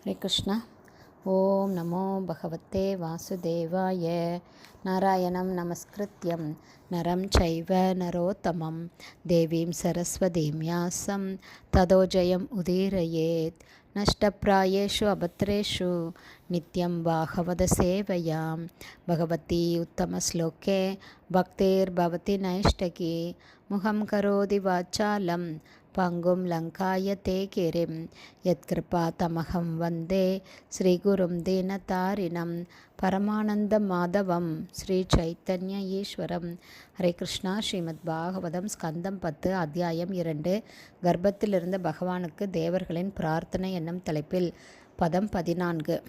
हरे कृष्ण। ओम नमो भगवते वासुदेवाय। नारायणं नमस्कृत्यं नरं चैव नरोत्तमं देवीं सरस्वतीं व्यासं ततो जयम् उदीरयेत्। नष्टप्रायेषु अभद्रेषु नित्यं भागवतसेवयां भगवती उत्तमश्लोके भक्तिर्भवति नैष्टकी। मुखं करोति वाचालं पङ्गुं लङ्कायते गिरिं यत्कृपातमहं वन्दे श्रीगुरुं दीनतारिणं परमानन्दमाधवं श्रीचैतन्य ஈஸ்வரம். ஹரே கிருஷ்ணா. ஸ்ரீமத் பாகவதம் ஸ்கந்தம் 10 அத்தியாயம் 2 கர்ப்பத்திலிருந்த பகவானுக்கு தேவர்களின் பிரார்த்தனை என்னும் தலைப்பில் பதம் 14.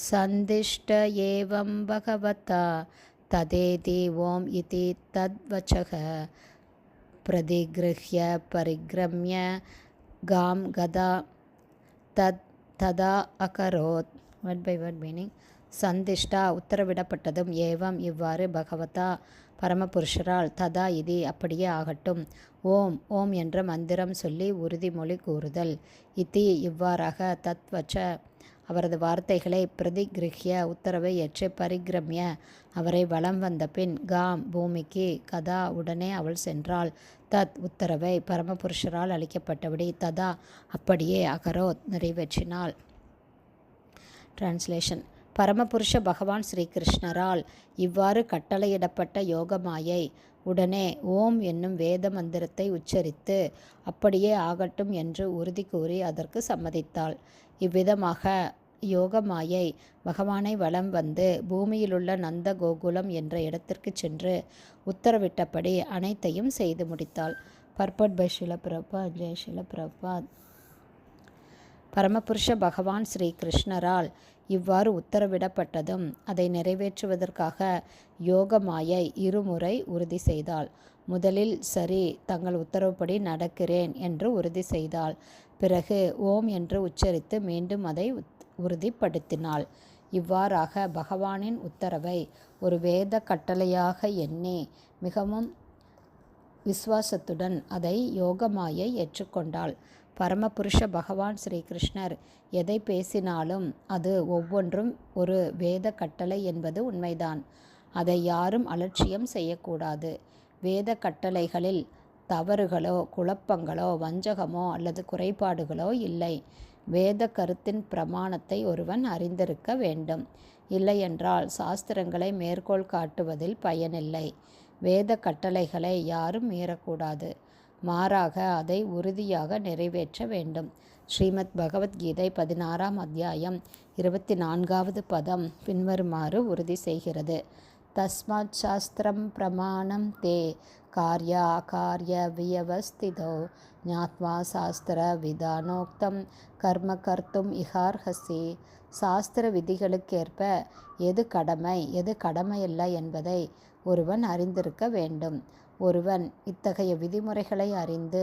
சந்திஷ்ட ஏவம் பகவதா ததேதி ஓம் இதி தத்வச்சக பிரதிகிருஹ்ய பரிக்ரம்ய காம் கதா ததா அகரோத். Word by word meaning. சந்திஷ்டா உத்தரவிடப்பட்டதும், ஏவம் இவ்வாறு, பகவதா பரமபுருஷரால், ததா இதி அப்படியே ஆகட்டும், ஓம் ஓம் என்ற மந்திரம் சொல்லி உறுதிமொழி கூறுதல், இதி இவ்வாறாக, தத்வச்ச அவரது வார்த்தைகளை, பிரதிகிருஹ்ய உத்தரவை ஏற்று, பரிக்ரம்ய அவரை வலம் வந்த பின், காம் பூமிக்கு, கதா உடனே அவள் சென்றாள், தத் உத்தரவை பரமபுருஷரால் அளிக்கப்பட்டபடி, ததா அப்படியே, அகரோத் நிறைவேற்றினாள். டிரான்ஸ்லேஷன். பரமபுருஷ பகவான் ஸ்ரீகிருஷ்ணரால் இவ்வாறு கட்டளையிடப்பட்ட யோகமாயை உடனே ஓம் என்னும் வேத மந்திரத்தை உச்சரித்து அப்படியே ஆகட்டும் என்று உறுதி கூறி அதற்கு சம்மதித்தாள். இவ்விதமாக யோகமாயை பகவானை வலம் வந்து பூமியிலுள்ள நந்த கோகுலம் என்ற இடத்திற்கு சென்று உத்தரவிட்டபடி அனைத்தையும் செய்து முடித்தாள். Purport by Srila Prabhupad. ஜெய் ஸ்ரீல பிரபாத். பரமபுருஷ பகவான் ஸ்ரீ கிருஷ்ணரால் இவ்வாறு உத்தரவிடப்பட்டதும் அதை நிறைவேற்றுவதற்காக யோகமாயை இருமுறை உறுதி செய்தாள். முதலில் சரி, தங்கள் உத்தரவுப்படி நடக்கிறேன் என்று உறுதி செய்தாள். பிறகு ஓம் என்று உச்சரித்து மீண்டும் அதை உறுதிப்படுத்தினாள். இவ்வாறாக பகவானின் உத்தரவை ஒரு வேத கட்டளையாக எண்ணி மிகவும் விசுவாசத்துடன் அதை யோகமாயை ஏற்றுக்கொண்டாள். பரமபுருஷ பகவான் ஸ்ரீகிருஷ்ணர் எதை பேசினாலும் அது ஒவ்வொன்றும் ஒரு வேத கட்டளை என்பது உண்மைதான். அதை யாரும் அலட்சியம் செய்யக்கூடாது. வேத கட்டளைகளில் தவறுகளோ குழப்பங்களோ வஞ்சகமோ அல்லது குறைபாடுகளோ இல்லை. வேத கருத்தின் பிரமாணத்தை ஒருவன் அறிந்திருக்க வேண்டும். இல்லையென்றால் சாஸ்திரங்களை மேற்கோள் காட்டுவதில் பயனில்லை. வேத கட்டளைகளை யாரும் மீறக்கூடாது. மாறாக அதை உறுதியாக நிறைவேற்ற வேண்டும். ஸ்ரீமத் பகவத்கீதை 16ஆம் அத்தியாயம் 24வது பதம் பின்வருமாறு உறுதி செய்கிறது. தஸ்மாத் சாஸ்திரம் பிரமாணம் தே கார்ய அகார்ய வியவஸ்திதோ ஞாத்வா சாஸ்திர விதானோக்தம் கர்ம கர்த்தும் இஹார்ஹசி. சாஸ்திர விதிகளுக்கேற்ப எது கடமை எது கடமையல்ல என்பதை ஒருவன் அறிந்திருக்க வேண்டும். ஒருவன் இத்தகைய விதிமுறைகளை அறிந்து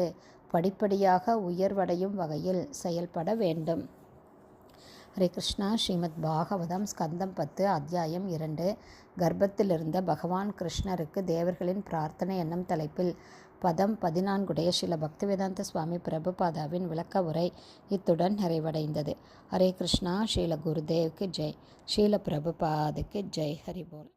படிப்படியாக உயர்வடையும் வகையில் செயல்பட வேண்டும். ஹரே கிருஷ்ணா. ஸ்ரீமத் பாகவதம் ஸ்கந்தம் 10 அத்தியாயம் 2 கர்ப்பத்திலிருந்த பகவான் கிருஷ்ணருக்கு தேவர்களின் பிரார்த்தனை என்னும் தலைப்பில் பதம் 14 ஸ்ரீல பக்திவேதாந்த சுவாமி பிரபுபாதாவின் விளக்க உரை இத்துடன் நிறைவடைந்தது. ஹரே கிருஷ்ணா. ஸ்ரீல குருதேவுக்கு ஜெய். ஸ்ரீல பிரபுபாதுக்கு ஜெய். ஹரிபோல்.